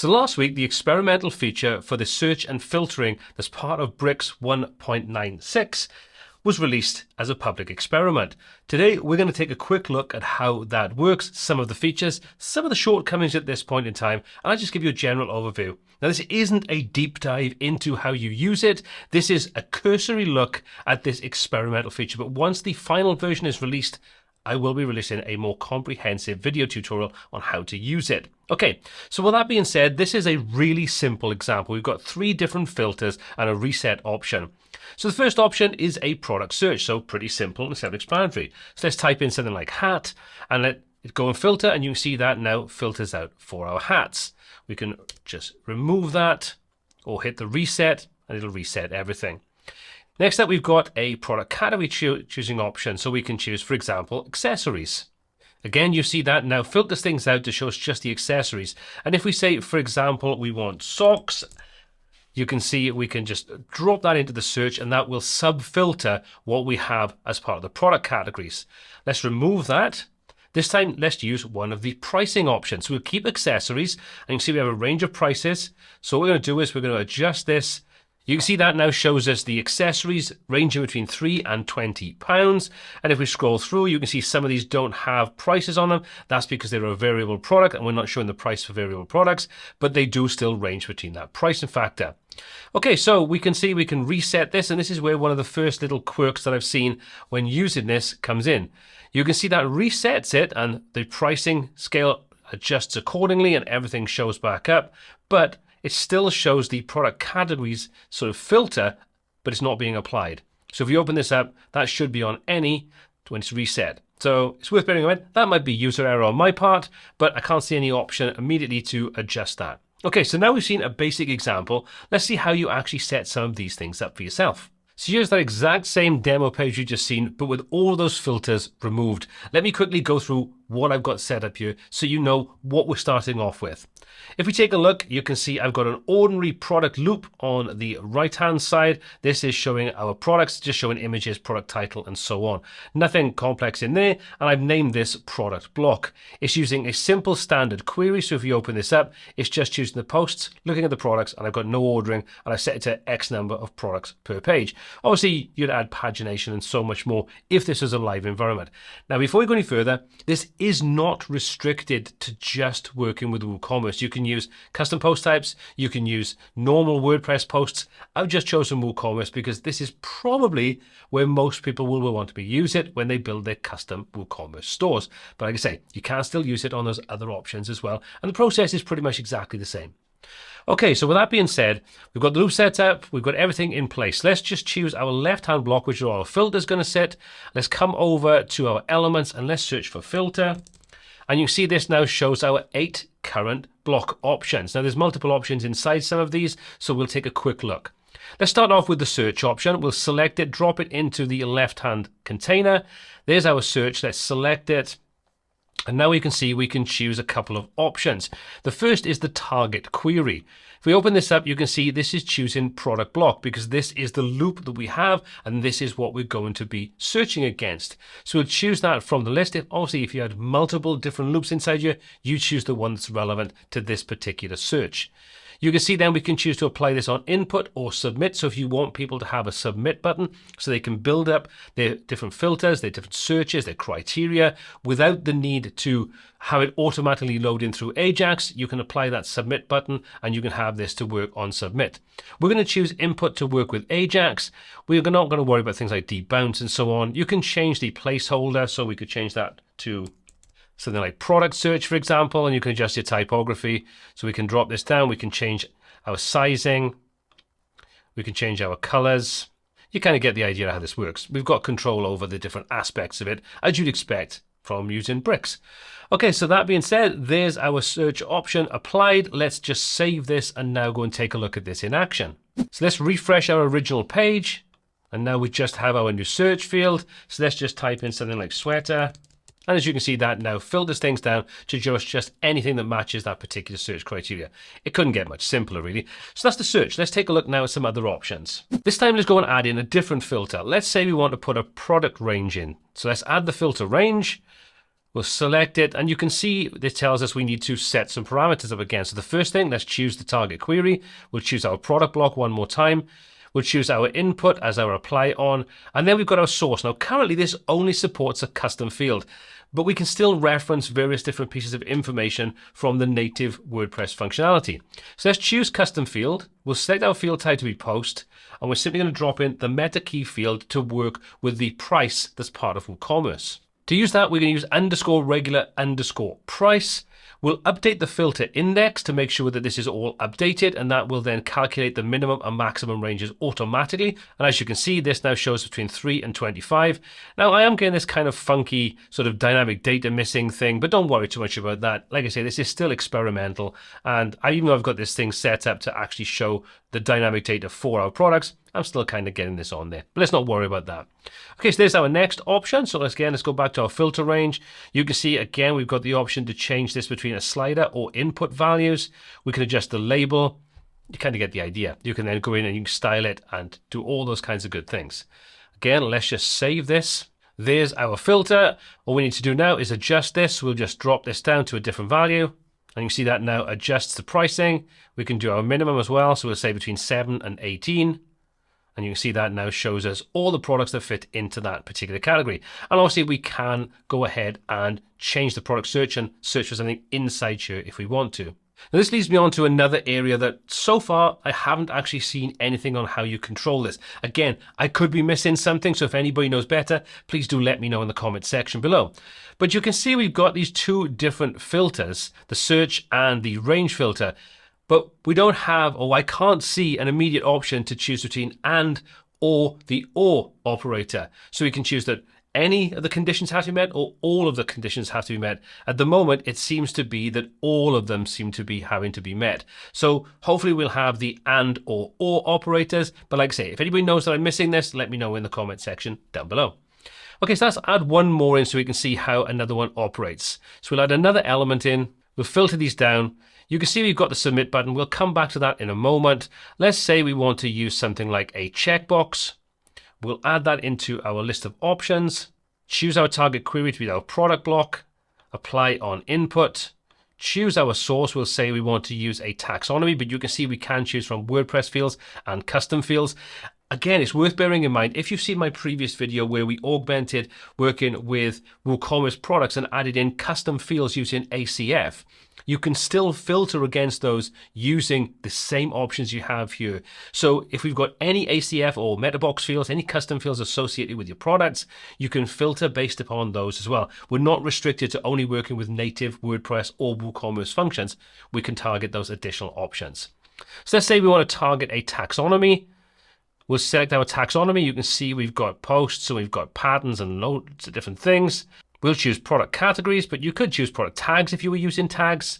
So last week, the experimental feature for the search and filtering that's part of Bricks 1.96 was released as a public experiment. Today, we're going to take a quick look at how that works, some of the features, some of the shortcomings at this point in time, and I'll just give you a general overview. Now, this isn't a deep dive into how you use it. This is a cursory look at this experimental feature, but once the final version is released, I will be releasing a more comprehensive video tutorial on how to use it. Okay, so with that being said, this is a really simple example. We've got 3 different filters and a reset option. So the first option is a product search, so pretty simple and self-explanatory. So let's type in something like hat and let it go and filter, and you can see that now filters out for our hats. We can just remove that or hit the reset and it'll reset everything. Next up, we've got a product category choosing option. So we can choose, for example, accessories. Again, you see that now filters things out to show us just the accessories. And if we say, for example, we want socks, you can see we can just drop that into the search and that will sub-filter what we have as part of the product categories. Let's remove that. This time, let's use one of the pricing options. So we'll keep accessories and you can see we have a range of prices. So what we're going to do is we're going to adjust this. You can see that now shows us the accessories ranging between £3 and £20. And if we scroll through, you can see some of these don't have prices on them. That's because they're a variable product and we're not showing the price for variable products, but they do still range between that pricing factor. Okay, so we can see we can reset this, and this is where one of the first little quirks that I've seen when using this comes in. You can see that resets it and the pricing scale adjusts accordingly and everything shows back up, but it still shows the product categories sort of filter, but it's not being applied. So if you open this up, that should be on any when it's reset. So it's worth bearing in mind. That might be user error on my part, but I can't see any option immediately to adjust that. Okay, so now we've seen a basic example. Let's see how you actually set some of these things up for yourself. So here's that exact same demo page you just seen, but with all those filters removed. Let me quickly go through what I've got set up here so you know what we're starting off with. If we take a look, you can see I've got an ordinary product loop on the right-hand side. This is showing our products, just showing images, product title, and so on. Nothing complex in there, and I've named this product block. It's using a simple standard query, so if you open this up, it's just choosing the posts, looking at the products, and I've got no ordering, and I've set it to X number of products per page. Obviously, you'd add pagination and so much more if this is a live environment. Now, before we go any further, this is not restricted to just working with WooCommerce. You can use custom post types, you can use normal WordPress posts. I've just chosen WooCommerce because this is probably where most people will want to use it when they build their custom WooCommerce stores. But like I say, you can still use it on those other options as well. And the process is pretty much exactly the same. Okay, so with that being said, we've got the loop set up, we've got everything in place. Let's just choose our left-hand block, which is where our filter is going to sit. Let's come over to our elements and let's search for filter. And you see this now shows our 8 current block options. Now there's multiple options inside some of these, so we'll take a quick look. Let's start off with the search option. We'll select it, drop it into the left-hand container. There's our search. Let's select it. And now we can see we can choose a couple of options. The first is the target query. If we open this up, you can see this is choosing product block because this is the loop that we have and this is what we're going to be searching against. So we'll choose that from the list. Obviously, if you had multiple different loops inside you choose the one that's relevant to this particular search. You can see then we can choose to apply this on input or submit. So if you want people to have a submit button so they can build up their different filters, their different searches, their criteria without the need to have it automatically load in through Ajax, you can apply that submit button and you can have this to work on submit. We're going to choose input to work with Ajax. We're not going to worry about things like debounce and so on. You can change the placeholder, so we could change that to something like product search, for example, and you can adjust your typography. So we can drop this down, we can change our sizing, we can change our colors. You kind of get the idea of how this works. We've got control over the different aspects of it, as you'd expect from using Bricks. Okay, so that being said, there's our search option applied. Let's just save this and now go and take a look at this in action. So let's refresh our original page, and now we just have our new search field. So let's just type in something like sweater. And as you can see, that now filters things down to just anything that matches that particular search criteria. It couldn't get much simpler, really. So that's the search. Let's take a look now at some other options. This time, let's go and add in a different filter. Let's say we want to put a product range in. So let's add the filter range. We'll select it, and you can see this tells us we need to set some parameters up again. So the first thing, let's choose the target query. We'll choose our product block one more time. We'll choose our input as our apply on, and then we've got our source. Now, currently this only supports a custom field, but we can still reference various different pieces of information from the native WordPress functionality. So let's choose custom field. We'll select our field type to be post, and we're simply going to drop in the meta key field to work with the price that's part of WooCommerce. To use that, we're going to use _regular_price. We'll update the filter index to make sure that this is all updated, and that will then calculate the minimum and maximum ranges automatically. And as you can see, this now shows between 3 and 25. Now, I am getting this kind of funky sort of dynamic data missing thing, but don't worry too much about that. Like I say, this is still experimental, and even though I've got this thing set up to actually show the dynamic data for our products, I'm still kind of getting this on there, but let's not worry about that. Okay, so there's our next option. So let's go back to our filter range. You can see again, we've got the option to change this between a slider or input values. We can adjust the label. You kind of get the idea. You can then go in and you can style it and do all those kinds of good things. Again, let's just save this. There's our filter. All we need to do now is adjust this. We'll just drop this down to a different value. And you can see that now adjusts the pricing. We can do our minimum as well. So we'll say between 7 and 18. And you can see that now shows us all the products that fit into that particular category. And obviously we can go ahead and change the product search and search for something inside here if we want to. Now this leads me on to another area that so far I haven't actually seen anything on how you control this. Again, I could be missing something, so if anybody knows better, please do let me know in the comment section below. But you can see we've got these two different filters, the search and the range filter. But we don't have, or I can't see an immediate option to choose between and or the or operator. So we can choose that any of the conditions have to be met or all of the conditions have to be met. At the moment, it seems to be that all of them seem to be having to be met. So hopefully we'll have the and or operators. But like I say, if anybody knows that I'm missing this, let me know in the comment section down below. Okay, so let's add one more in so we can see how another one operates. So we'll add another element in. We'll filter these down. You can see we've got the submit button. We'll come back to that in a moment. Let's say we want to use something like a checkbox. We'll add that into our list of options. Choose our target query to be our product block. Apply on input. Choose our source. We'll say we want to use a taxonomy, but you can see we can choose from WordPress fields and custom fields. Again, it's worth bearing in mind, if you've seen my previous video where we augmented working with WooCommerce products and added in custom fields using ACF, you can still filter against those using the same options you have here. So if we've got any ACF or MetaBox fields, any custom fields associated with your products, you can filter based upon those as well. We're not restricted to only working with native WordPress or WooCommerce functions. We can target those additional options. So let's say we want to target a taxonomy. We'll select our taxonomy. You can see we've got posts, so we've got patterns and loads of different things. We'll choose product categories, but you could choose product tags if you were using tags.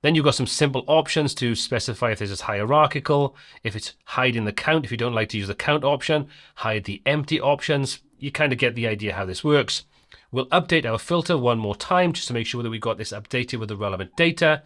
Then you've got some simple options to specify if this is hierarchical, if it's hiding the count, if you don't like to use the count option, hide the empty options. You kind of get the idea how this works. We'll update our filter one more time just to make sure that we've got this updated with the relevant data.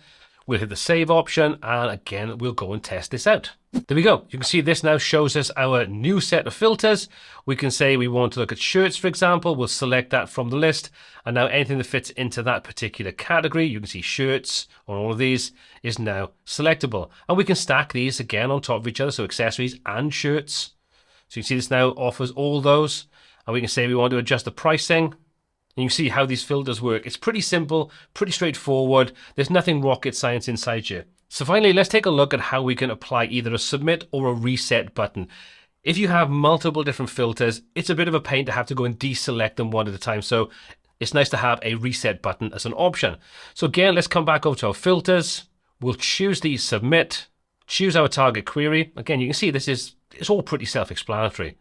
We'll hit the save option, and again, we'll go and test this out. There we go. You can see this now shows us our new set of filters. We can say we want to look at shirts, for example. We'll select that from the list. And now anything that fits into that particular category, you can see shirts on all of these, is now selectable. And we can stack these again on top of each other, so accessories and shirts. So you can see this now offers all those. And we can say we want to adjust the pricing. And you can see how these filters work. It's pretty simple, pretty straightforward. There's nothing rocket science inside here. So finally, let's take a look at how we can apply either a submit or a reset button. If you have multiple different filters, it's a bit of a pain to have to go and deselect them one at a time. So it's nice to have a reset button as an option. So again, let's come back over to our filters. We'll choose the submit, choose our target query. Again, you can see it's all pretty self-explanatory.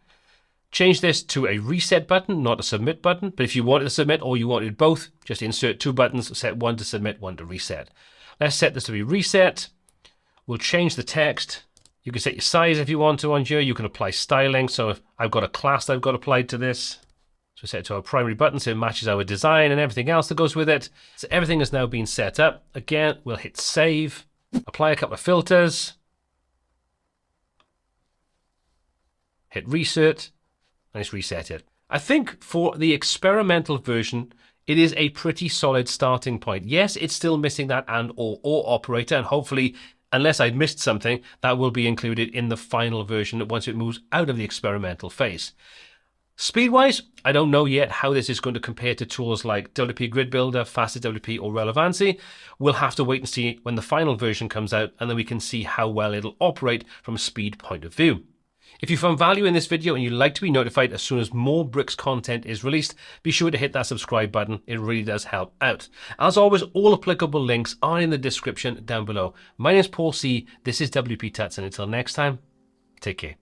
Change this to a reset button, not a submit button. But if you wanted to submit or you wanted both, just insert two buttons, set one to submit, one to reset. Let's set this to be reset. We'll change the text. You can set your size if you want to on here. You can apply styling. So if I've got a class that I've got applied to this. So set it to our primary button so it matches our design and everything else that goes with it. So everything has now been set up. Again, we'll hit save, apply a couple of filters, hit reset, and it's reset it. I think for the experimental version, it is a pretty solid starting point. Yes, it's still missing that and or operator, and hopefully, unless I've missed something, that will be included in the final version once it moves out of the experimental phase. Speed-wise, I don't know yet how this is going to compare to tools like WP Grid Builder, Fastest WP, or Relevancy. We'll have to wait and see when the final version comes out, and then we can see how well it'll operate from a speed point of view. If you found value in this video and you'd like to be notified as soon as more Bricks content is released, be sure to hit that subscribe button. It really does help out. As always, all applicable links are in the description down below. My name is Paul C. This is WPTuts, and until next time, take care.